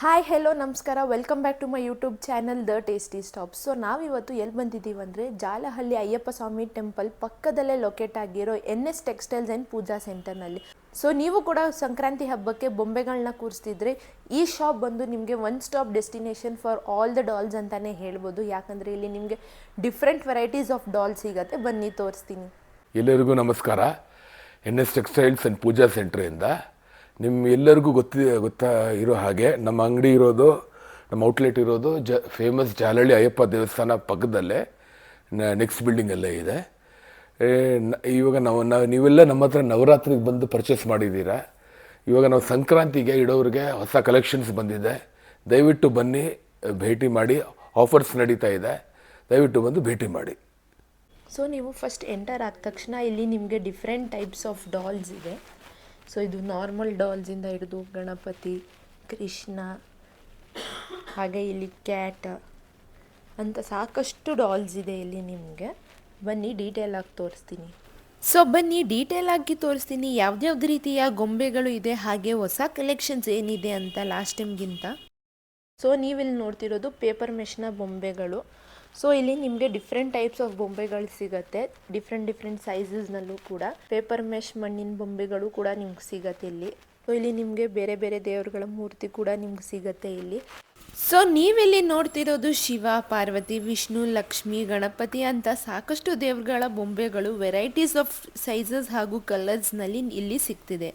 Hi hello ನಮಸ್ಕಾರ, welcome back to my YouTube channel the tasty stop. So ನಾವಿವತ್ತು ಎಲ್ಲಿ ಬಂದಿದ್ದೀವಿ ಅಂದರೆ ಜಾಲಹಳ್ಳಿ ಅಯ್ಯಪ್ಪ ಸ್ವಾಮಿ ಟೆಂಪಲ್ ಪಕ್ಕದಲ್ಲೇ ಲೊಕೇಟ್ ಆಗಿರೋ NS ಟೆಕ್ಸ್ಟೈಲ್ಸ್ ಆ್ಯಂಡ್ ಪೂಜಾ ಸೆಂಟರ್ನಲ್ಲಿ. ಸೊ ನೀವು ಕೂಡ ಸಂಕ್ರಾಂತಿ ಹಬ್ಬಕ್ಕೆ ಬೊಂಬೆಗಳನ್ನ ಕೂರಿಸ್ತಿದ್ರೆ ಈ ಶಾಪ್ ಬಂದು ನಿಮಗೆ one stop destination for all the dolls ಅಂತಲೇ ಹೇಳ್ಬೋದು. ಯಾಕಂದರೆ ಇಲ್ಲಿ ನಿಮಗೆ ಡಿಫ್ರೆಂಟ್ ವೆರೈಟೀಸ್ ಆಫ್ ಡಾಲ್ಸ್ ಸಿಗುತ್ತೆ. ಬನ್ನಿ ತೋರಿಸ್ತೀನಿ. ಎಲ್ಲರಿಗೂ ನಮಸ್ಕಾರ. NS ಟೆಕ್ಸ್ಟೈಲ್ಸ್ ಆ್ಯಂಡ್ ಪೂಜಾ ಸೆಂಟ್ರಿಂದ ನಿಮ್ಮ ಎಲ್ಲರಿಗೂ ಗೊತ್ತಾ ಇರೋ ಹಾಗೆ ನಮ್ಮ ಅಂಗಡಿ ಇರೋದು, ನಮ್ಮ ಔಟ್ಲೆಟ್ ಇರೋದು ಫೇಮಸ್ ಜಾಲಹಳ್ಳಿ ಅಯ್ಯಪ್ಪ ದೇವಸ್ಥಾನ ಪಕ್ಕದಲ್ಲೇ, ನೆಕ್ಸ್ಟ್ ಬಿಲ್ಡಿಂಗಲ್ಲೇ ಇದೆ. ಇವಾಗ ನೀವೆಲ್ಲ ನಮ್ಮ ಹತ್ರ ನವರಾತ್ರಿಗೆ ಬಂದು ಪರ್ಚೇಸ್ ಮಾಡಿದ್ದೀರಾ. ಇವಾಗ ನಾವು ಸಂಕ್ರಾಂತಿಗೆ ಇಡೋರಿಗೆ ಹೊಸ ಕಲೆಕ್ಷನ್ಸ್ ಬಂದಿದೆ. ದಯವಿಟ್ಟು ಬನ್ನಿ, ಭೇಟಿ ಮಾಡಿ. ಆಫರ್ಸ್ ನಡೀತಾ ಇದೆ, ದಯವಿಟ್ಟು ಬಂದು ಭೇಟಿ ಮಾಡಿ. ಸೊ ನೀವು ಫಸ್ಟ್ ಎಂಟರ್ ಆದ ತಕ್ಷಣ ಇಲ್ಲಿ ನಿಮಗೆ ಡಿಫ್ರೆಂಟ್ ಟೈಪ್ಸ್ ಆಫ್ ಡಾಲ್ಸ್ ಇದೆ. ಸೊ ಇದು ನಾರ್ಮಲ್ ಡಾಲ್ಸಿಂದ ಹಿಡಿದು ಗಣಪತಿ, ಕೃಷ್ಣ, ಹಾಗೆ ಇಲ್ಲಿ ಕ್ಯಾಟ್ ಅಂತ ಸಾಕಷ್ಟು ಡಾಲ್ಸ್ ಇದೆ ಇಲ್ಲಿ ನಿಮಗೆ. ಬನ್ನಿ ಡೀಟೇಲ್ ಆಗಿ ತೋರಿಸ್ತೀನಿ. ಸೊ ಬನ್ನಿ ಡೀಟೇಲ್ ಆಗಿ ತೋರಿಸ್ತೀನಿ ಯಾವ್ದ್ಯಾವ್ದು ರೀತಿಯ ಗೊಂಬೆಗಳು ಇದೆ, ಹಾಗೆ ಹೊಸ ಕಲೆಕ್ಷನ್ಸ್ ಏನಿದೆ ಅಂತ ಲಾಸ್ಟ್ ಟೈಮ್ಗಿಂತ. ಸೊ ನೀವಿಲ್ಲಿ ನೋಡ್ತಿರೋದು ಪೇಪರ್ ಮೆಷ್ನ ಬೊಂಬೆಗಳು. ಸೊ ಇಲ್ಲಿ ನಿಮಗೆ ಡಿಫ್ರೆಂಟ್ ಟೈಪ್ಸ್ ಆಫ್ ಬೊಂಬೆಗಳು ಸಿಗುತ್ತೆ, ಡಿಫ್ರೆಂಟ್ ಸೈಜಸ್ನಲ್ಲೂ ಕೂಡ. ಪೇಪರ್ ಮೆಶ್ ಮಣ್ಣಿನ ಬೊಂಬೆಗಳು ಕೂಡ ನಿಮ್ಗೆ ಸಿಗುತ್ತೆ ಇಲ್ಲಿ. ಸೊ ಇಲ್ಲಿ ನಿಮಗೆ ಬೇರೆ ಬೇರೆ ದೇವರುಗಳ ಮೂರ್ತಿ ಕೂಡ ನಿಮ್ಗೆ ಸಿಗುತ್ತೆ ಇಲ್ಲಿ. ಸೊ ನೀವಿಲ್ಲಿ ನೋಡ್ತಿರೋದು ಶಿವ, ಪಾರ್ವತಿ, ವಿಷ್ಣು, ಲಕ್ಷ್ಮಿ, ಗಣಪತಿ ಅಂತ ಸಾಕಷ್ಟು ದೇವರುಗಳ ಬೊಂಬೆಗಳು ವೆರೈಟೀಸ್ ಆಫ್ ಸೈಜಸ್ ಹಾಗೂ ಕಲರ್ಸ್ನಲ್ಲಿ ಇಲ್ಲಿ ಸಿಗ್ತಿದೆ.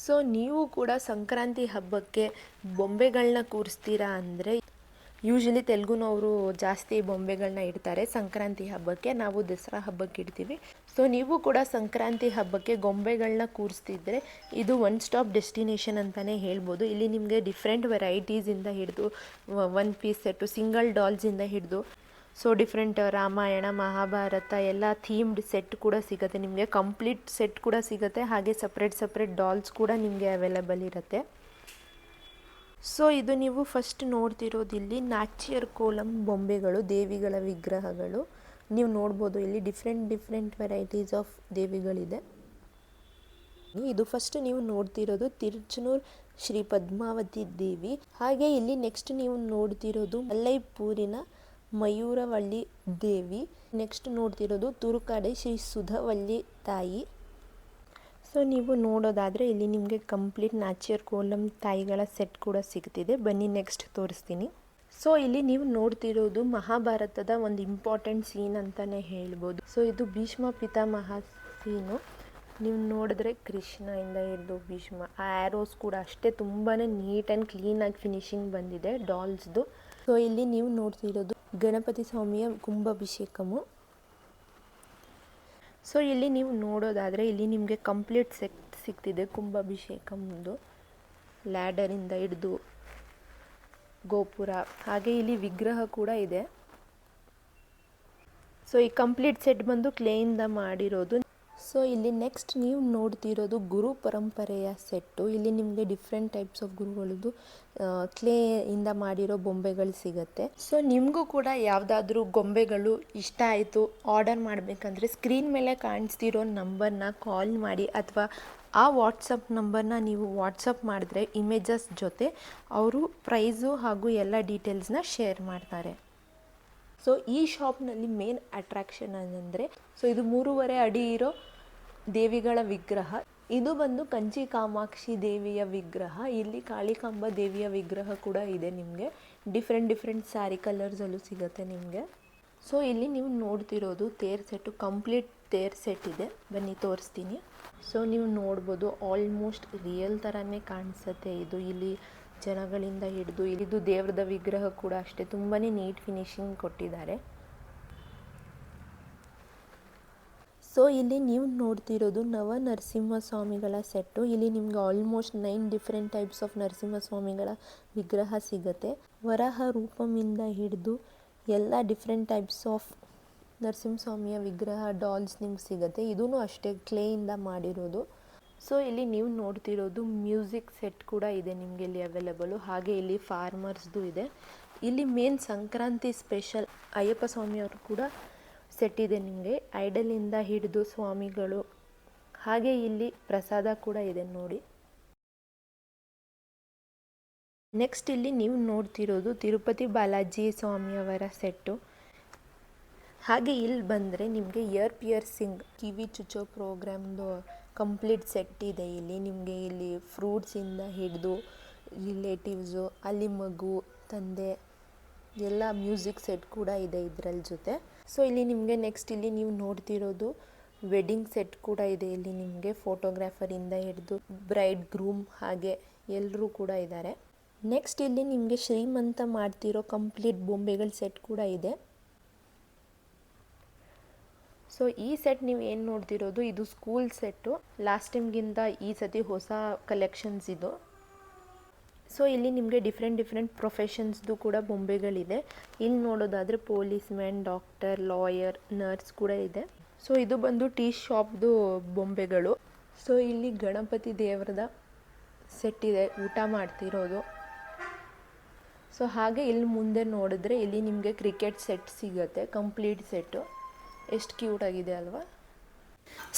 ಸೊ ನೀವು ಕೂಡ ಸಂಕ್ರಾಂತಿ ಹಬ್ಬಕ್ಕೆ ಬೊಂಬೆಗಳನ್ನ ಕೂರಿಸ್ತೀರಾ ಅಂದರೆ, ಯೂಶಲಿ ತೆಲುಗುನವರು ಜಾಸ್ತಿ ಬೊಂಬೆಗಳನ್ನ ಇಡ್ತಾರೆ. ಸಂಕ್ರಾಂತಿ ಹಬ್ಬಕ್ಕೆ ನಾವು ದಸರಾ ಹಬ್ಬಕ್ಕೆ ಇಡ್ತೀವಿ. ಸೊ ನೀವು ಕೂಡ ಸಂಕ್ರಾಂತಿ ಹಬ್ಬಕ್ಕೆ ಗೊಂಬೆಗಳನ್ನ ಕೂರಿಸ್ತಿದ್ರೆ ಇದು ಒನ್ ಸ್ಟಾಪ್ ಡೆಸ್ಟಿನೇಷನ್ ಅಂತಲೇ ಹೇಳ್ಬೋದು. ಇಲ್ಲಿ ನಿಮಗೆ ಡಿಫ್ರೆಂಟ್ ವೆರೈಟೀಸಿಂದ ಹಿಡಿದು ಒನ್ ಪೀಸ್ ಸೆಟ್ಟು, ಸಿಂಗಲ್ ಡಾಲ್ಸಿಂದ ಹಿಡಿದು ಸೊ ಡಿಫ್ರೆಂಟ್ ರಾಮಾಯಣ, ಮಹಾಭಾರತ ಎಲ್ಲ ಥೀಮ್ಡ್ ಸೆಟ್ ಕೂಡ ಸಿಗುತ್ತೆ ನಿಮಗೆ. ಕಂಪ್ಲೀಟ್ ಸೆಟ್ ಕೂಡ ಸಿಗುತ್ತೆ, ಹಾಗೆ ಸಪ್ರೇಟ್ ಡಾಲ್ಸ್ ಕೂಡ ನಿಮಗೆ ಅವೈಲೇಬಲ್ ಇರುತ್ತೆ. ಸೊ ಇದು ನೀವು ಫಸ್ಟ್ ನೋಡ್ತಿರೋದಿಲ್ಲಿ ನಾಚ್ಯರ್ ಕೋಲಂ ಬೊಂಬೆಗಳು, ದೇವಿಗಳ ವಿಗ್ರಹಗಳು. ನೀವು ನೋಡ್ಬೋದು ಇಲ್ಲಿ ಡಿಫ್ರೆಂಟ್ ವೆರೈಟೀಸ್ ಆಫ್ ದೇವಿಗಳಿದೆ. ಇದು ಫಸ್ಟ್ ನೀವು ನೋಡ್ತಿರೋದು ತಿರುಚನೂರ್ ಶ್ರೀ ಪದ್ಮಾವತಿ ದೇವಿ. ಹಾಗೆ ಇಲ್ಲಿ ನೆಕ್ಸ್ಟ್ ನೀವು ನೋಡ್ತಿರೋದು ಮಲ್ಲೈಪೂರಿನ ಮಯೂರವಳ್ಳಿ ದೇವಿ. ನೆಕ್ಸ್ಟ್ ನೋಡ್ತಿರೋದು ತುರುಕಾಡೆ ಶ್ರೀ ಸುಧವಳ್ಳಿ ತಾಯಿ. ಸೊ ನೀವು ನೋಡೋದಾದರೆ ಇಲ್ಲಿ ನಿಮಗೆ ಕಂಪ್ಲೀಟ್ ನಾಚ್ಯರ್ ಕೋಲಂ ತಾಯಿಗಳ ಸೆಟ್ ಕೂಡ ಸಿಗ್ತಿದೆ. ಬನ್ನಿ ನೆಕ್ಸ್ಟ್ ತೋರಿಸ್ತೀನಿ. ಸೊ ಇಲ್ಲಿ ನೀವು ನೋಡ್ತಿರೋದು ಮಹಾಭಾರತದ ಒಂದು ಇಂಪಾರ್ಟೆಂಟ್ ಸೀನ್ ಅಂತಲೇ ಹೇಳ್ಬೋದು. ಸೊ ಇದು ಭೀಷ್ಮ ಪಿತಾಮಹ ಸೀನು. ನೀವು ನೋಡಿದ್ರೆ ಕೃಷ್ಣಯಿಂದ ಹಿಡಿದು ಭೀಷ್ಮ, ಆ ಆ್ಯರೋಸ್ ಕೂಡ ಅಷ್ಟೇ ತುಂಬಾ ನೀಟ್ ಆ್ಯಂಡ್ ಕ್ಲೀನಾಗಿ ಫಿನಿಶಿಂಗ್ ಬಂದಿದೆ ಡಾಲ್ಸ್ದು. ಸೊ ಇಲ್ಲಿ ನೀವು ನೋಡ್ತಿರೋದು ಗಣಪತಿ ಸ್ವಾಮಿಯ ಕುಂಭಾಭಿಷೇಕಮು. ಸೊ ಇಲ್ಲಿ ನೀವು ನೋಡೋದಾದರೆ ಇಲ್ಲಿ ನಿಮಗೆ ಕಂಪ್ಲೀಟ್ ಸೆಟ್ ಸಿಗ್ತಿದೆ ಕುಂಭಾಭಿಷೇಕಮ್ದು, ಲ್ಯಾಡರಿಂದ ಹಿಡಿದು ಗೋಪುರ, ಹಾಗೆ ಇಲ್ಲಿ ವಿಗ್ರಹ ಕೂಡ ಇದೆ. ಸೊ ಈ ಕಂಪ್ಲೀಟ್ ಸೆಟ್ ಬಂದು ಕ್ಲೇಯಿಂದ ಮಾಡಿರೋದು. ಸೊ ಇಲ್ಲಿ ನೆಕ್ಸ್ಟ್ ನೀವು ನೋಡ್ತಿರೋದು ಗುರು ಪರಂಪರೆಯ ಸೆಟ್ಟು. ಇಲ್ಲಿ ನಿಮಗೆ ಡಿಫ್ರೆಂಟ್ ಟೈಪ್ಸ್ ಆಫ್ ಗುರುಗಳದ್ದು ಕ್ಲೇಯಿಂದ ಮಾಡಿರೋ ಬೊಂಬೆಗಳು ಸಿಗುತ್ತೆ. ಸೊ ನಿಮಗೂ ಕೂಡ ಯಾವುದಾದ್ರೂ ಗೊಂಬೆಗಳು ಇಷ್ಟ ಆಯಿತು, ಆರ್ಡರ್ ಮಾಡಬೇಕಂದ್ರೆ ಸ್ಕ್ರೀನ್ ಮೇಲೆ ಕಾಣಿಸ್ತಿರೋ ನಂಬರ್ನ ಕಾಲ್ ಮಾಡಿ, ಅಥವಾ ಆ ವಾಟ್ಸಪ್ ನಂಬರ್ನ ನೀವು ವಾಟ್ಸಪ್ ಮಾಡಿದ್ರೆ ಇಮೇಜಸ್ ಜೊತೆ ಅವರು ಪ್ರೈಸು ಹಾಗೂ ಎಲ್ಲ ಡೀಟೇಲ್ಸ್ನ ಶೇರ್ ಮಾಡ್ತಾರೆ. ಸೊ ಈ ಶಾಪ್ನಲ್ಲಿ ಮೇನ್ ಅಟ್ರಾಕ್ಷನ್ ಅಂದರೆ, ಸೊ ಇದು 3.5 ಅಡಿ ಇರೋ ದೇವಿಗಳ ವಿಗ್ರಹ. ಇದು ಬಂದು ಕಂಚಿ ಕಾಮಾಕ್ಷಿ ದೇವಿಯ ವಿಗ್ರಹ. ಇಲ್ಲಿ ಕಾಳಿಕಾಂಬ ದೇವಿಯ ವಿಗ್ರಹ ಕೂಡ ಇದೆ ನಿಮಗೆ. ಡಿಫ್ರೆಂಟ್ ಸ್ಯಾರಿ ಕಲರ್ಸಲ್ಲೂ ಸಿಗುತ್ತೆ ನಿಮಗೆ. ಸೊ ಇಲ್ಲಿ ನೀವು ನೋಡ್ತಿರೋದು ತೇರ್ ಸೆಟ್ಟು, ಕಂಪ್ಲೀಟ್ ತೇರ್ ಸೆಟ್ ಇದೆ. ಬನ್ನಿ ತೋರಿಸ್ತೀನಿ. ಸೊ ನೀವು ನೋಡ್ಬೋದು ಆಲ್ಮೋಸ್ಟ್ ರಿಯಲ್ ಥರನೇ ಕಾಣಿಸುತ್ತೆ ಇದು. ಇಲ್ಲಿ ಜನಗಳಿಂದ ಹಿಡಿದು ಇದು ದೇವ್ರದ ವಿಗ್ರಹ ಕೂಡ ಅಷ್ಟೇ ತುಂಬಾ ನೀಟ್ ಫಿನಿಶಿಂಗ್ ಕೊಟ್ಟಿದ್ದಾರೆ. ಸೊ ಇಲ್ಲಿ ನೀವು ನೋಡ್ತಿರೋದು ನವ ನರಸಿಂಹಸ್ವಾಮಿಗಳ ಸೆಟ್ಟು. ಇಲ್ಲಿ ನಿಮ್ಗೆ ಆಲ್ಮೋಸ್ಟ್ 9 ಡಿಫ್ರೆಂಟ್ ಟೈಪ್ಸ್ ಆಫ್ ನರಸಿಂಹಸ್ವಾಮಿಗಳ ವಿಗ್ರಹ ಸಿಗುತ್ತೆ. ವರಹ ರೂಪಮಿಂದ ಹಿಡಿದು ಎಲ್ಲ ಡಿಫ್ರೆಂಟ್ ಟೈಪ್ಸ್ ಆಫ್ ನರಸಿಂಹಸ್ವಾಮಿಯ ವಿಗ್ರಹ ಡಾಲ್ಸ್ ನಿಮ್ಗೆ ಸಿಗುತ್ತೆ. ಇದೂ ಅಷ್ಟೇ ಕ್ಲೇಯಿಂದ ಮಾಡಿರೋದು. ಸೊ ಇಲ್ಲಿ ನೀವು ನೋಡ್ತಿರೋದು ಮ್ಯೂಸಿಕ್ ಸೆಟ್ ಕೂಡ ಇದೆ ನಿಮಗೆ ಇಲ್ಲಿ ಅವೈಲೇಬಲು. ಹಾಗೆ ಇಲ್ಲಿ ಫಾರ್ಮರ್ಸ್ದು ಇದೆ. ಇಲ್ಲಿ ಮೇನ್ ಸಂಕ್ರಾಂತಿ ಸ್ಪೆಷಲ್ ಅಯ್ಯಪ್ಪ ಸ್ವಾಮಿಯವರು ಕೂಡ ಸೆಟ್ ಇದೆ ನಿಮಗೆ. ಐಡಲಿಂದ ಹಿಡಿದು ಸ್ವಾಮಿಗಳು, ಹಾಗೆ ಇಲ್ಲಿ ಪ್ರಸಾದ ಕೂಡ ಇದೆ ನೋಡಿ. ನೆಕ್ಸ್ಟ್ ಇಲ್ಲಿ ನೀವು ನೋಡ್ತಿರೋದು ತಿರುಪತಿ ಬಾಲಾಜಿ ಸ್ವಾಮಿಯವರ ಸೆಟ್ಟು. ಹಾಗೆ ಇಲ್ಲಿ ಬಂದರೆ ನಿಮಗೆ ಇಯರ್ ಪಿಯರ್ಸಿಂಗ್ ಕಿವಿ ಚುಚ್ಚೋ ಪ್ರೋಗ್ರಾಮ್ದು ಕಂಪ್ಲೀಟ್ ಸೆಟ್ ಇದೆ. ಇಲ್ಲಿ ನಿಮಗೆ ಇಲ್ಲಿ ಫ್ರೂಟ್ಸಿಂದ ಹಿಡಿದು ರಿಲೇಟಿವ್ಸು, ಅಲ್ಲಿ ಮಗು, ತಂದೆ ಎಲ್ಲ ಮ್ಯೂಸಿಕ್ ಸೆಟ್ ಕೂಡ ಇದೆ ಇದರಲ್ಲಿ ಜೊತೆ. ಸೊ ಇಲ್ಲಿ ನಿಮಗೆ ನೆಕ್ಸ್ಟ್ ಇಲ್ಲಿ ನೀವು ನೋಡ್ತಿರೋದು ವೆಡ್ಡಿಂಗ್ ಸೆಟ್ ಕೂಡ ಇದೆ. ಇಲ್ಲಿ ನಿಮಗೆ ಫೋಟೋಗ್ರಾಫರಿಂದ ಹಿಡಿದು ಬ್ರೈಡ್ ಗ್ರೂಮ್ ಹಾಗೆ ಎಲ್ಲರೂ ಕೂಡ ಇದ್ದಾರೆ. ನೆಕ್ಸ್ಟ್ ಇಲ್ಲಿ ನಿಮಗೆ ಶ್ರೀಮಂತ ಮಾಡ್ತಿರೋ ಕಂಪ್ಲೀಟ್ ಬೊಂಬೆಗಳ ಸೆಟ್ ಕೂಡ ಇದೆ. ಸೊ ಈ ಸೆಟ್ ನೀವು ಏನು ನೋಡ್ತಿರೋದು ಇದು ಸ್ಕೂಲ್ ಸೆಟ್ಟು. ಲಾಸ್ಟ್ ಟೈಮ್ಗಿಂತ ಈ ಸತಿ ಹೊಸ ಕಲೆಕ್ಷನ್ಸ್ ಇದು. ಸೊ ಇಲ್ಲಿ ನಿಮಗೆ ಡಿಫ್ರೆಂಟ್ ಪ್ರೊಫೆಷನ್ಸ್ದು ಕೂಡ ಬೊಂಬೆಗಳಿದೆ. ಇಲ್ಲಿ ನೋಡೋದಾದರೆ police man, doctor, lawyer, nurse ಕೂಡ ಇದೆ. ಸೊ ಇದು ಬಂದು ಟೀ ಶಾಪ್ದು ಬೊಂಬೆಗಳು. ಸೊ ಇಲ್ಲಿ ಗಣಪತಿ ದೇವರದ ಸೆಟ್ ಇದೆ, ಊಟ ಮಾಡ್ತಿರೋದು. ಸೊ ಹಾಗೆ ಇಲ್ಲಿ ಮುಂದೆ ನೋಡಿದ್ರೆ ಇಲ್ಲಿ ನಿಮಗೆ ಕ್ರಿಕೆಟ್ ಸೆಟ್ ಸಿಗುತ್ತೆ, ಕಂಪ್ಲೀಟ್ ಸೆಟ್ಟು. ಎಷ್ಟು ಕ್ಯೂಟ್ ಆಗಿದೆ ಅಲ್ವಾ?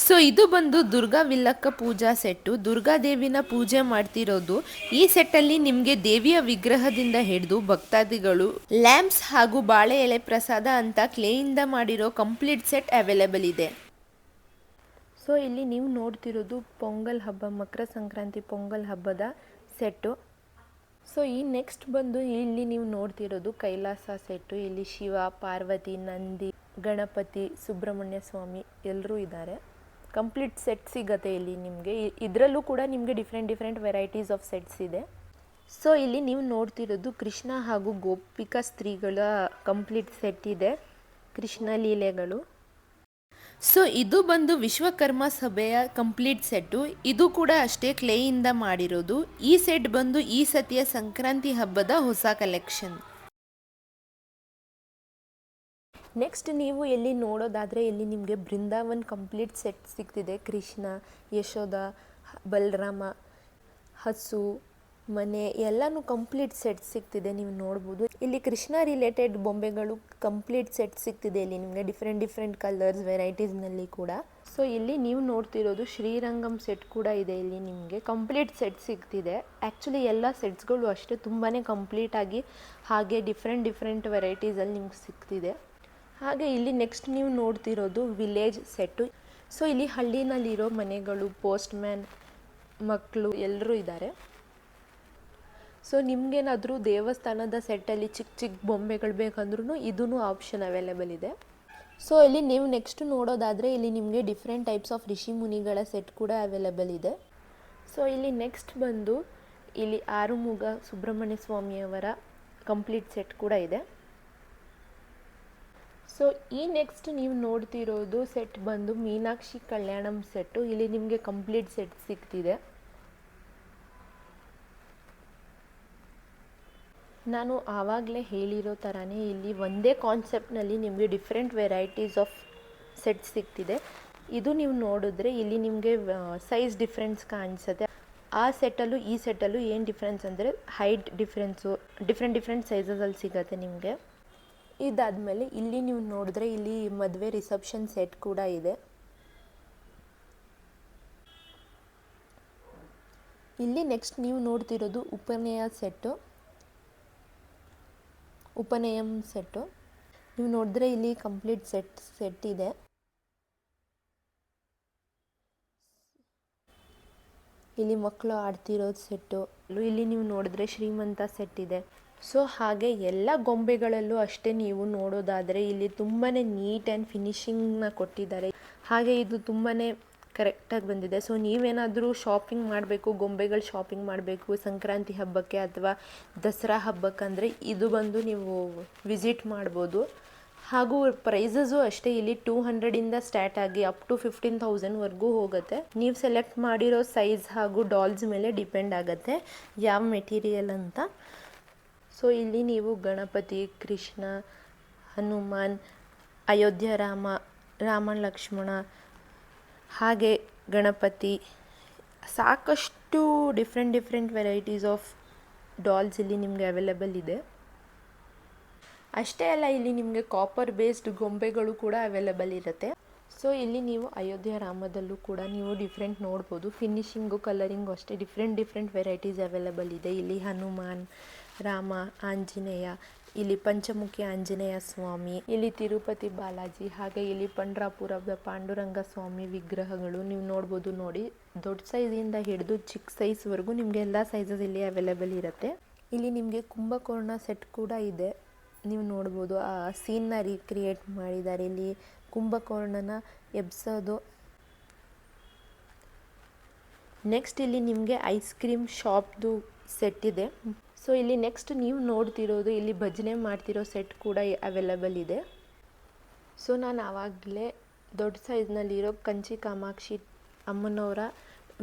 ಸೊ ಇದು ಬಂದು ದುರ್ಗಾ ವಿಲ್ಲಕ್ಕ ಪೂಜಾ ಸೆಟ್ಟು. ದುರ್ಗಾದೇವಿನ ಪೂಜೆ ಮಾಡ್ತಿರೋದು. ಈ ಸೆಟ್ಟಲ್ಲಿ ನಿಮಗೆ ದೇವಿಯ ವಿಗ್ರಹದಿಂದ ಹಿಡಿದು ಭಕ್ತಾದಿಗಳು ಲ್ಯಾಂಪ್ಸ್ ಹಾಗೂ ಬಾಳೆ ಎಲೆ ಪ್ರಸಾದ ಅಂತ ಕ್ಲೇಯಿಂದ ಮಾಡಿರೋ ಕಂಪ್ಲೀಟ್ ಸೆಟ್ ಅವೈಲೇಬಲ್ ಇದೆ. ಸೊ ಇಲ್ಲಿ ನೀವು ನೋಡ್ತಿರೋದು ಪೊಂಗಲ್ ಹಬ್ಬ, ಮಕರ ಸಂಕ್ರಾಂತಿ ಪೊಂಗಲ್ ಹಬ್ಬದ ಸೆಟ್ಟು. ಸೊ ಈ ನೆಕ್ಸ್ಟ್ ಬಂದು ಇಲ್ಲಿ ನೀವು ನೋಡ್ತಿರೋದು ಕೈಲಾಸ ಸೆಟ್ಟು. ಇಲ್ಲಿ ಶಿವ, ಪಾರ್ವತಿ, ನಂದಿ, ಗಣಪತಿ, ಸುಬ್ರಹ್ಮಣ್ಯ ಸ್ವಾಮಿ ಎಲ್ಲರೂ ಇದ್ದಾರೆ. ಕಂಪ್ಲೀಟ್ ಸೆಟ್ ಸಿಗುತ್ತೆ ಇಲ್ಲಿ ನಿಮಗೆ. ಇದರಲ್ಲೂ ಕೂಡ ನಿಮಗೆ ಡಿಫ್ರೆಂಟ್ ವೆರೈಟೀಸ್ ಆಫ್ ಸೆಟ್ಸ್ ಇದೆ. ಸೊ ಇಲ್ಲಿ ನೀವು ನೋಡ್ತಿರೋದು ಕೃಷ್ಣ ಹಾಗೂ ಗೋಪಿಕಾ ಸ್ತ್ರೀಗಳ ಕಂಪ್ಲೀಟ್ ಸೆಟ್ ಇದೆ, ಕೃಷ್ಣ ಲೀಲೆಗಳು. ಸೊ ಇದು ಬಂದು ವಿಶ್ವಕರ್ಮ ಸಭೆಯ ಕಂಪ್ಲೀಟ್ ಸೆಟ್ಟು. ಇದು ಕೂಡ ಅಷ್ಟೇ ಕ್ಲೇಯಿಂದ ಮಾಡಿರೋದು. ಈ ಸೆಟ್ ಬಂದು ಈ ಸತಿಯ ಸಂಕ್ರಾಂತಿ ಹಬ್ಬದ ಹೊಸ ಕಲೆಕ್ಷನ್. ನೆಕ್ಸ್ಟ್ ನೀವು ಎಲ್ಲಿ ನೋಡೋದಾದರೆ ಇಲ್ಲಿ ನಿಮಗೆ ಬೃಂದಾವನ್ ಕಂಪ್ಲೀಟ್ ಸೆಟ್ ಸಿಗ್ತಿದೆ. ಕೃಷ್ಣ, ಯಶೋಧ, ಬಲರಾಮ, ಹಸು, ಮನೆ ಎಲ್ಲನೂ ಕಂಪ್ಲೀಟ್ ಸೆಟ್ ಸಿಗ್ತಿದೆ, ನೀವು ನೋಡ್ಬೋದು. ಇಲ್ಲಿ ಕೃಷ್ಣ ರಿಲೇಟೆಡ್ ಬೊಂಬೆಗಳು ಕಂಪ್ಲೀಟ್ ಸೆಟ್ ಸಿಗ್ತಿದೆ ಇಲ್ಲಿ ನಿಮಗೆ ಡಿಫ್ರೆಂಟ್ ಕಲರ್ಸ್ ವೆರೈಟೀಸ್ನಲ್ಲಿ ಕೂಡ. ಸೊ ಇಲ್ಲಿ ನೀವು ನೋಡ್ತಿರೋದು ಶ್ರೀರಂಗಮ್ ಸೆಟ್ ಕೂಡ ಇದೆ. ಇಲ್ಲಿ ನಿಮಗೆ ಕಂಪ್ಲೀಟ್ ಸೆಟ್ ಸಿಗ್ತಿದೆ. ಆ್ಯಕ್ಚುಲಿ ಎಲ್ಲ ಸೆಟ್ಸ್ಗಳು ಅಷ್ಟೇ ತುಂಬಾ ಕಂಪ್ಲೀಟಾಗಿ ಹಾಗೆ ಡಿಫ್ರೆಂಟ್ ವೆರೈಟೀಸಲ್ಲಿ ನಿಮ್ಗೆ ಸಿಗ್ತಿದೆ. ಹಾಗೆ ಇಲ್ಲಿ ನೆಕ್ಸ್ಟ್ ನೀವು ನೋಡ್ತಿರೋದು ವಿಲೇಜ್ ಸೆಟ್ಟು. ಸೊ ಇಲ್ಲಿ ಹಳ್ಳಿನಲ್ಲಿರೋ ಮನೆಗಳು, ಪೋಸ್ಟ್ ಮ್ಯಾನ್, ಮಕ್ಕಳು ಎಲ್ಲರೂ ಇದ್ದಾರೆ. ಸೊ ನಿಮಗೇನಾದರೂ ದೇವಸ್ಥಾನದ ಸೆಟ್ಟಲ್ಲಿ ಚಿಕ್ಕ ಬೊಂಬೆಗಳು ಬೇಕಂದ್ರೂ ಇದೂ ಆಪ್ಷನ್ ಅವೈಲೇಬಲ್ ಇದೆ. ಸೊ ಇಲ್ಲಿ ನೀವು ನೆಕ್ಸ್ಟ್ ನೋಡೋದಾದರೆ ಇಲ್ಲಿ ನಿಮಗೆ ಡಿಫ್ರೆಂಟ್ ಟೈಪ್ಸ್ ಆಫ್ ಋಷಿ ಮುನಿಗಳ ಸೆಟ್ ಕೂಡ ಅವೈಲೇಬಲ್ ಇದೆ. ಸೊ ಇಲ್ಲಿ ನೆಕ್ಸ್ಟ್ ಬಂದು ಇಲ್ಲಿ ಆರುಮುಗ ಸುಬ್ರಹ್ಮಣ್ಯ ಸ್ವಾಮಿಯವರ ಕಂಪ್ಲೀಟ್ ಸೆಟ್ ಕೂಡ ಇದೆ. ಸೊ ಈ ನೆಕ್ಸ್ಟ್ ನೀವು ನೋಡ್ತಿರೋದು ಸೆಟ್ ಬಂದು ಮೀನಾಕ್ಷಿ ಕಲ್ಯಾಣಂ ಸೆಟ್ಟು. ಇಲ್ಲಿ ನಿಮಗೆ ಕಂಪ್ಲೀಟ್ ಸೆಟ್ ಸಿಗ್ತಿದೆ. ನಾನು ಆವಾಗಲೇ ಹೇಳಿರೋ ಥರನೇ ಇಲ್ಲಿ ಒಂದೇ ಕಾನ್ಸೆಪ್ಟ್ನಲ್ಲಿ ನಿಮಗೆ ಡಿಫ್ರೆಂಟ್ ವೆರೈಟೀಸ್ ಆಫ್ ಸೆಟ್ ಸಿಗ್ತಿದೆ. ಇದು ನೀವು ನೋಡಿದ್ರೆ ಇಲ್ಲಿ ನಿಮಗೆ ಸೈಜ್ ಡಿಫ್ರೆನ್ಸ್ ಕಾಣಿಸುತ್ತೆ. ಆ ಸೆಟ್ಟಲ್ಲೂ ಈ ಸೆಟ್ಟಲ್ಲೂ ಏನು ಡಿಫ್ರೆನ್ಸ್ ಅಂದರೆ ಹೈಟ್ ಡಿಫ್ರೆನ್ಸು ಡಿಫ್ರೆಂಟ್ ಸೈಜಸಲ್ಲಿ ಸಿಗುತ್ತೆ ನಿಮಗೆ. ಇದಾದಮೇಲೆ ಇಲ್ಲಿ ನೀವು ನೋಡಿದ್ರೆ ಇಲ್ಲಿ ಮದುವೆ ರಿಸೆಪ್ಷನ್ ಸೆಟ್ ಕೂಡ ಇದೆ. ಇಲ್ಲಿ ನೆಕ್ಸ್ಟ್ ನೀವು ನೋಡ್ತಿರೋದು ಉಪನಯಂ ಸೆಟ್ಟು. ನೀವು ನೋಡಿದ್ರೆ ಇಲ್ಲಿ ಕಂಪ್ಲೀಟ್ ಸೆಟ್ ಇದೆ. ಇಲ್ಲಿ ಮಕ್ಕಳು ಆಡ್ತಿರೋದು ಸೆಟ್ಟು. ಇಲ್ಲಿ ನೀವು ನೋಡಿದ್ರೆ ಶ್ರೀಮಂತ ಸೆಟ್ ಇದೆ. ಸೊ ಹಾಗೆ ಎಲ್ಲ ಗೊಂಬೆಗಳಲ್ಲೂ ಅಷ್ಟೇ ನೀವು ನೋಡೋದಾದರೆ ಇಲ್ಲಿ ತುಂಬಾ ನೀಟ್ ಆ್ಯಂಡ್ ಫಿನಿಶಿಂಗ್ನ ಕೊಟ್ಟಿದ್ದಾರೆ. ಹಾಗೆ ಇದು ತುಂಬಾ ಕರೆಕ್ಟಾಗಿ ಬಂದಿದೆ. ಸೊ ನೀವೇನಾದರೂ ಶಾಪಿಂಗ್ ಮಾಡಬೇಕು, ಗೊಂಬೆಗಳು ಶಾಪಿಂಗ್ ಮಾಡಬೇಕು ಸಂಕ್ರಾಂತಿ ಹಬ್ಬಕ್ಕೆ ಅಥವಾ ದಸರಾ ಹಬ್ಬಕ್ಕಂದರೆ ಇದು ಬಂದು ನೀವು ವಿಸಿಟ್ ಮಾಡ್ಬೋದು. ಹಾಗೂ ಪ್ರೈಸಸ್ಸು ಅಷ್ಟೇ ಇಲ್ಲಿ 200ಇಂದ ಸ್ಟಾರ್ಟ್ ಆಗಿ ಅಪ್ ಟು 15,000ವರೆಗೂ ಹೋಗುತ್ತೆ. ನೀವು ಸೆಲೆಕ್ಟ್ ಮಾಡಿರೋ ಸೈಜ್ ಹಾಗೂ ಡಾಲ್ಸ್ ಮೇಲೆ ಡಿಪೆಂಡ್ ಆಗುತ್ತೆ ಯಾವ ಮೆಟೀರಿಯಲ್ ಅಂತ. ಸೊ ಇಲ್ಲಿ ನೀವು ಗಣಪತಿ, ಕೃಷ್ಣ, ಹನುಮಾನ್, ಅಯೋಧ್ಯ ರಾಮ ಲಕ್ಷ್ಮಣ, ಹಾಗೆ ಗಣಪತಿ, ಸಾಕಷ್ಟು ಡಿಫ್ರೆಂಟ್ ವೆರೈಟೀಸ್ ಆಫ್ ಡಾಲ್ಸ್ ಇಲ್ಲಿ ನಿಮಗೆ ಅವೈಲೇಬಲ್ ಇದೆ. ಅಷ್ಟೇ ಅಲ್ಲ, ಇಲ್ಲಿ ನಿಮಗೆ ಕಾಪರ್ ಬೇಸ್ಡ್ ಗೊಂಬೆಗಳು ಕೂಡ ಅವೈಲೇಬಲ್ ಇರುತ್ತೆ. ಸೊ ಇಲ್ಲಿ ನೀವು ಅಯೋಧ್ಯ ರಾಮದಲ್ಲೂ ಕೂಡ ನೀವು ಡಿಫ್ರೆಂಟ್ ನೋಡ್ಬೋದು. ಫಿನಿಶಿಂಗು ಕಲರಿಂಗು ಅಷ್ಟೇ ಡಿಫ್ರೆಂಟ್ ವೆರೈಟೀಸ್ ಅವೈಲಬಲ್ ಇದೆ. ಇಲ್ಲಿ ಹನುಮಾನ್, ರಾಮ, ಆಂಜನೇಯ, ಇಲ್ಲಿ ಪಂಚಮುಖಿ ಆಂಜನೇಯ ಸ್ವಾಮಿ, ಇಲ್ಲಿ ತಿರುಪತಿ ಬಾಲಾಜಿ, ಹಾಗೆ ಇಲ್ಲಿ ಪಂಡ್ರಾಪುರದ ಪಾಂಡುರಂಗ ಸ್ವಾಮಿ ವಿಗ್ರಹಗಳು ನೀವು ನೋಡ್ಬೋದು. ನೋಡಿ, ದೊಡ್ಡ ಸೈಜಿಂದ ಹಿಡಿದು ಚಿಕ್ಕ ಸೈಜ್ವರೆಗೂ ನಿಮಗೆ ಎಲ್ಲ ಸೈಜಸ್ ಇಲ್ಲಿ ಅವೈಲಬಲ್ ಇರುತ್ತೆ. ಇಲ್ಲಿ ನಿಮಗೆ ಕುಂಭಕೋರ್ಣ ಸೆಟ್ ಕೂಡ ಇದೆ. ನೀವು ನೋಡ್ಬೋದು ಆ ಸೀನ್ನ ರೀಕ್ರಿಯೇಟ್ ಮಾಡಿದ್ದಾರೆ. ಇಲ್ಲಿ ಕುಂಭಕೋರ್ಣನ ಎಬ್ಸೋದು. ನೆಕ್ಸ್ಟ್ ಇಲ್ಲಿ ನಿಮಗೆ ಐಸ್ ಕ್ರೀಮ್ ಶಾಪ್ದು ಸೆಟ್ ಇದೆ. ಸೊ ಇಲ್ಲಿ ನೆಕ್ಸ್ಟ್ ನೀವು ನೋಡ್ತಿರೋದು ಇಲ್ಲಿ ಭಜನೆ ಮಾಡ್ತಿರೋ ಸೆಟ್ ಕೂಡ ಅವೈಲಬಲ್ ಇದೆ. ಸೊ ನಾನು ಆವಾಗಲೇ ದೊಡ್ಡ ಸೈಜ್ನಲ್ಲಿರೋ ಕಂಚಿ ಕಾಮಾಕ್ಷಿ ಅಮ್ಮನವರ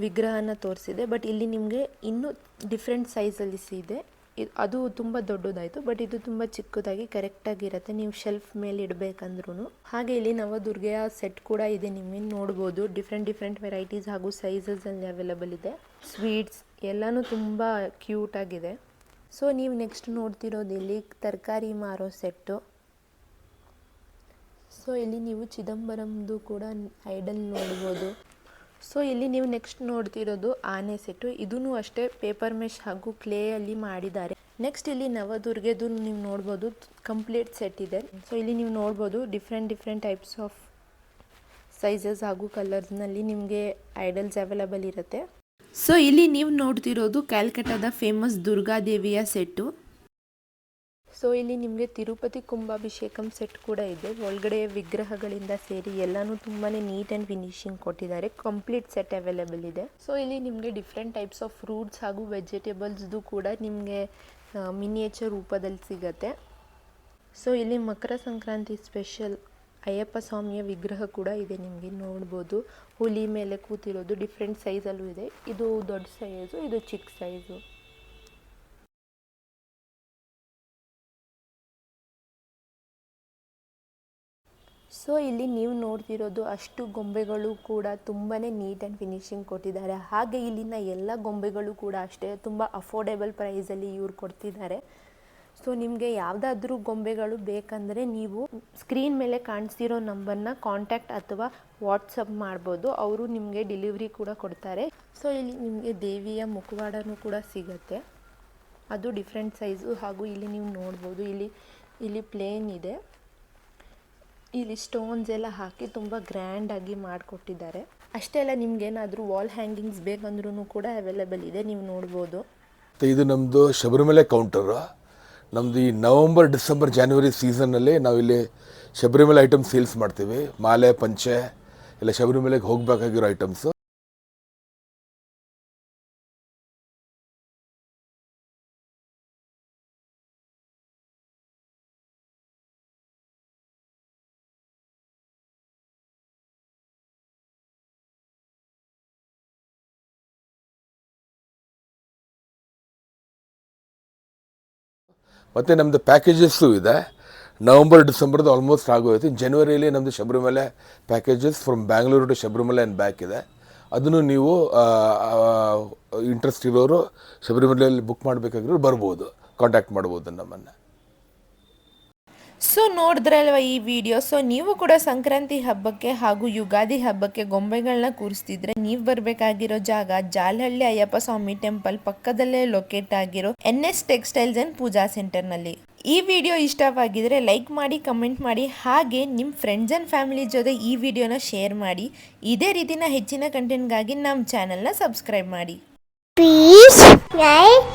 ವಿಗ್ರಹನ ತೋರಿಸಿದೆ. ಬಟ್ ಇಲ್ಲಿ ನಿಮಗೆ ಇನ್ನೂ ಡಿಫ್ರೆಂಟ್ ಸೈಜಲ್ಲಿ ಇದೆ. ಅದು ತುಂಬ ದೊಡ್ಡದಾಯಿತು, ಬಟ್ ಇದು ತುಂಬ ಚಿಕ್ಕದಾಗಿ ಕರೆಕ್ಟಾಗಿರುತ್ತೆ ನೀವು ಶೆಲ್ಫ್ ಮೇಲೆ ಇಡಬೇಕಂದ್ರೂ. ಹಾಗೆ ಇಲ್ಲಿ ನವದುರ್ಗೆಯ ಸೆಟ್ ಕೂಡ ಇದೆ. ನಿಮಗೆ ನೋಡ್ಬೋದು ಡಿಫ್ರೆಂಟ್ ವೆರೈಟೀಸ್ ಹಾಗೂ ಸೈಜಸಲ್ಲಿ ಅವೈಲಬಲ್ ಇದೆ. ಸ್ವೀಟ್ಸ್ ಎಲ್ಲನೂ ತುಂಬ ಕ್ಯೂಟಾಗಿದೆ. ಸೊ ನೀವು ನೆಕ್ಸ್ಟ್ ನೋಡ್ತಿರೋದು ಇಲ್ಲಿ ತರಕಾರಿ ಮಾರೋ ಸೆಟ್ಟು. ಸೊ ಇಲ್ಲಿ ನೀವು ಚಿದಂಬರಮ್ದು ಕೂಡ ಐಡಲ್ ನೋಡ್ಬೋದು. ಸೊ ಇಲ್ಲಿ ನೀವು ನೆಕ್ಸ್ಟ್ ನೋಡ್ತಿರೋದು ಆನೆ ಸೆಟ್ಟು. ಇದೂ ಅಷ್ಟೇ ಪೇಪರ್ ಮೆಶ್ ಹಾಗೂ ಕ್ಲೇಯಲ್ಲಿ ಮಾಡಿದ್ದಾರೆ. ನೆಕ್ಸ್ಟ್ ಇಲ್ಲಿ ನವದುರ್ಗೆದು ನೀವು ನೋಡ್ಬೋದು ಕಂಪ್ಲೀಟ್ ಸೆಟ್ ಇದೆ. ಸೊ ಇಲ್ಲಿ ನೀವು ನೋಡ್ಬೋದು ಡಿಫ್ರೆಂಟ್ ಟೈಪ್ಸ್ ಆಫ್ ಸೈಜಸ್ ಹಾಗೂ ಕಲರ್ಸ್ನಲ್ಲಿ ನಿಮಗೆ ಐಡಲ್ಸ್ ಅವೈಲಬಲ್ ಇರುತ್ತೆ. ಸೊ ಇಲ್ಲಿ ನೀವು ನೋಡ್ತಿರೋದು ಕ್ಯಾಲ್ಕಟಾದ ಫೇಮಸ್ ದುರ್ಗಾದೇವಿಯ ಸೆಟ್ಟು. ಸೊ ಇಲ್ಲಿ ನಿಮಗೆ ತಿರುಪತಿ ಕುಂಭಾಭಿಷೇಕಂ ಸೆಟ್ ಕೂಡ ಇದೆ. ಒಳಗಡೆ ವಿಗ್ರಹಗಳಿಂದ ಸೇರಿ ಎಲ್ಲನೂ ತುಂಬಾ ನೀಟ್ ಆ್ಯಂಡ್ ಫಿನಿಶಿಂಗ್ ಕೊಟ್ಟಿದ್ದಾರೆ. ಕಂಪ್ಲೀಟ್ ಸೆಟ್ ಅವೈಲಬಲ್ ಇದೆ. ಸೊ ಇಲ್ಲಿ ನಿಮಗೆ ಡಿಫ್ರೆಂಟ್ ಟೈಪ್ಸ್ ಆಫ್ ಫ್ರೂಟ್ಸ್ ಹಾಗೂ ವೆಜಿಟೇಬಲ್ಸ್ದು ಕೂಡ ನಿಮಗೆ ಮಿನಿಯೇಚರ್ ರೂಪದಲ್ಲಿ ಸಿಗುತ್ತೆ. ಸೊ ಇಲ್ಲಿ ಮಕರ ಸಂಕ್ರಾಂತಿ ಸ್ಪೆಷಲ್ ಅಯ್ಯಪ್ಪ ಸ್ವಾಮಿಯ ವಿಗ್ರಹ ಕೂಡ ಇದೆ. ನಿಮಗೆ ನೋಡ್ಬೋದು ಹುಲಿ ಮೇಲೆ ಕೂತಿರೋದು ಡಿಫ್ರೆಂಟ್ ಸೈಜಲ್ಲೂ ಇದೆ. ಇದು ದೊಡ್ಡ ಸೈಜು, ಇದು ಚಿಕ್ಕ ಸೈಜು. ಸೊ ಇಲ್ಲಿ ನೀವು ನೋಡ್ತಿರೋದು ಅಷ್ಟು ಗೊಂಬೆಗಳು ಕೂಡ ತುಂಬಾ ನೀಟ್ ಆ್ಯಂಡ್ ಫಿನಿಶಿಂಗ್ ಕೊಟ್ಟಿದ್ದಾರೆ. ಹಾಗೆ ಇಲ್ಲಿನ ಎಲ್ಲ ಗೊಂಬೆಗಳು ಕೂಡ ಅಷ್ಟೇ ತುಂಬ ಅಫೋರ್ಡೆಬಲ್ ಪ್ರೈಸಲ್ಲಿ ಇವ್ರು ಕೊಡ್ತಿದ್ದಾರೆ. ಸೊ ನಿಮಗೆ ಯಾವುದಾದ್ರೂ ಗೊಂಬೆಗಳು ಬೇಕಂದರೆ ನೀವು ಸ್ಕ್ರೀನ್ ಮೇಲೆ ಕಾಣಿಸ್ತಿರೋ ನಂಬರ್ನ ಕಾಂಟ್ಯಾಕ್ಟ್ ಅಥವಾ ವಾಟ್ಸಪ್ ಮಾಡ್ಬೋದು. ಅವರು ನಿಮಗೆ ಡೆಲಿವ್ರಿ ಕೂಡ ಕೊಡ್ತಾರೆ. ಸೊ ಇಲ್ಲಿ ನಿಮಗೆ ದೇವಿಯ ಮುಖವಾಡನೂ ಕೂಡ ಸಿಗುತ್ತೆ. ಅದು ಡಿಫ್ರೆಂಟ್ ಸೈಜು. ಹಾಗೂ ಇಲ್ಲಿ ನೀವು ನೋಡ್ಬೋದು ಇಲ್ಲಿ ಪ್ಲೇನ್ ಇದೆ. ಇಲ್ಲಿ ಸ್ಟೋನ್ಸ್ ಎಲ್ಲ ಹಾಕಿ ತುಂಬ ಗ್ರ್ಯಾಂಡಾಗಿ ಮಾಡಿಕೊಟ್ಟಿದ್ದಾರೆ. ಅಷ್ಟೇ ಅಲ್ಲ, ನಿಮ್ಗೇನಾದರೂ ವಾಲ್ ಹ್ಯಾಂಗಿಂಗ್ಸ್ ಬೇಕಂದ್ರೂ ಕೂಡ ಅವೈಲೇಬಲ್ ಇದೆ. ನೀವು ನೋಡ್ಬೋದು. ಇದು ನಮ್ಮದು ಶಬರಿಮಲೆ ಕೌಂಟರು. ನಮ್ಮದು ಈ ನವಂಬರ್, ಡಿಸೆಂಬರ್, ಜಾನ್ವರಿ ಸೀಸನ್ನಲ್ಲಿ ನಾವಿಲ್ಲಿ ಶಬರಿಮಲೆ ಐಟಮ್ಸ್ ಸೇಲ್ಸ್ ಮಾಡ್ತೀವಿ. ಮಾಲೆ, ಪಂಚೆ ಎಲ್ಲ ಶಬರಿಮಲೆಗೆ ಹೋಗಬೇಕಾಗಿರೋ ಐಟಮ್ಸು. ಮತ್ತು ನಮ್ಮದು ಪ್ಯಾಕೇಜಸ್ಸು ಇದೆ. ನವಂಬರ್, ಡಿಸೆಂಬರ್ದು ಆಲ್ಮೋಸ್ಟ್ ಆಗೋಯ್ತು. ಜನವರಿಯಲ್ಲಿ ನಮ್ಮದು Sabarimala packages from Bangalore to Sabarimala and back ಇದೆ. ಅದನ್ನು ನೀವು ಇಂಟ್ರೆಸ್ಟ್ ಇರೋರು ಶಬರಿಮಲೆಯಲ್ಲಿ ಬುಕ್ ಮಾಡಬೇಕಾಗಿರೋ ಬರ್ಬೋದು, ಕಾಂಟ್ಯಾಕ್ಟ್ ಮಾಡ್ಬೋದು ನಮ್ಮನ್ನು. ಸೊ ನೋಡಿದ್ರಲ್ವ ಈ ವಿಡಿಯೋ. ಸೊ ನೀವು ಕೂಡ ಸಂಕ್ರಾಂತಿ ಹಬ್ಬಕ್ಕೆ ಹಾಗೂ ಯುಗಾದಿ ಹಬ್ಬಕ್ಕೆ ಗೊಂಬೆಗಳನ್ನ ಕೂರಿಸ್ತಿದ್ರೆ ನೀವು ಬರಬೇಕಾಗಿರೋ ಜಾಗ ಜಾಲಹಳ್ಳಿ ಅಯ್ಯಪ್ಪ ಸ್ವಾಮಿ ಟೆಂಪಲ್ ಪಕ್ಕದಲ್ಲೇ ಲೊಕೇಟ್ ಆಗಿರೋ NS ಟೆಕ್ಸ್ಟೈಲ್ಸ್ ಆ್ಯಂಡ್ ಪೂಜಾ ಸೆಂಟರ್ನಲ್ಲಿ. ಈ ವಿಡಿಯೋ ಇಷ್ಟವಾಗಿದ್ರೆ ಲೈಕ್ ಮಾಡಿ, ಕಮೆಂಟ್ ಮಾಡಿ, ಹಾಗೆ ನಿಮ್ಮ ಫ್ರೆಂಡ್ಸ್ ಆ್ಯಂಡ್ ಫ್ಯಾಮಿಲಿ ಜೊತೆ ಈ ವಿಡಿಯೋನ ಶೇರ್ ಮಾಡಿ. ಇದೇ ರೀತಿನ ಹೆಚ್ಚಿನ ಕಂಟೆಂಟ್ಗಾಗಿ ನಮ್ಮ ಚಾನಲ್ನ ಸಬ್ಸ್ಕ್ರೈಬ್ ಮಾಡಿ. Please like